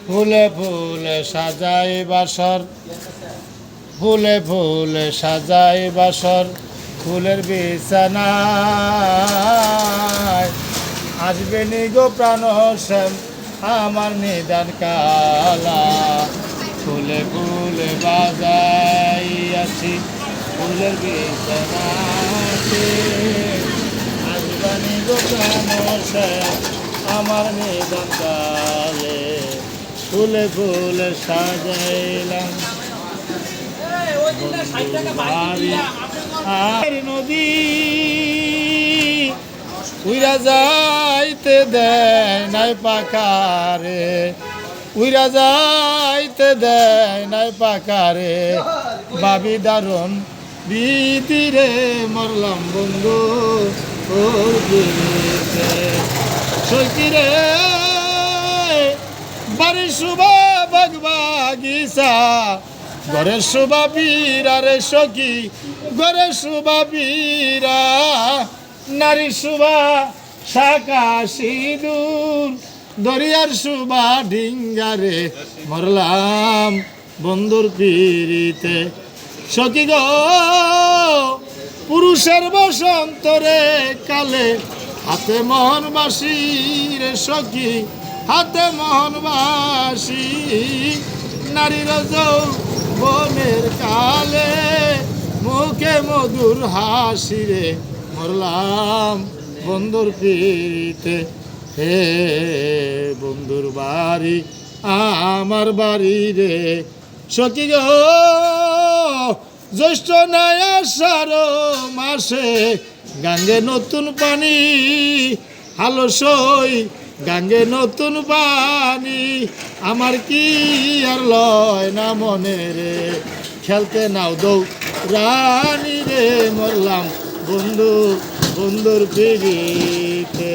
ফুলে ফুলে সাজাই বাসর, ফুলে ফুলে সাজাই বাসর, ফুলের বিছানায় আসবে নি গো প্রাণ শ্যাম আমার নিদান কালা। ফুলে ফুলে বাজাই আছি ফুলের বিছানাতে, আসবে নি গো প্রাণ শ্যাম আমার নিদান কালে। ফুলে ফুলে সাজাইলাম আর নদী, উইরা যাইতে দেয় নাই পাকারে, উইরা যাইতে দেয় নাই পাকারে, বাবি দারুন বিদিরে মরলাম বন্ধু ওর বিরিতে। সৈকিরে বাড়ির শুভা বাগ বাগিচা, ঘরের শোভা পীরা রে সখী, ঘরের শোভা পীরা, নারীর শোভা শাখা সিঁদুর, দরিয়ার শোভা ডিঙ্গারে মরলাম বন্ধুর পিরিতে। সখী গো পুরুষের বসন্তরে কালে, হাতে মোহনবাসী রে সখী, হাতে মোহনবাসী, নারীর যৌবনের কালে, মুখে মধুর হাসি রে মরলাম বন্ধুর পিরিতে। হে বন্ধুর বাড়ি আমার বাড়ি রে সখী গো, জ্যৈষ্ঠ নাই আষাঢ় মাসে গাঙ্গে নতুন পানি, হালো সই গাঙ্গে নতুন পানি, আমার কি আর লয় না মনে রে, খেলতে নাও দৌ রানী রে মরলাম বন্ধু বন্ধুর পিরিতে।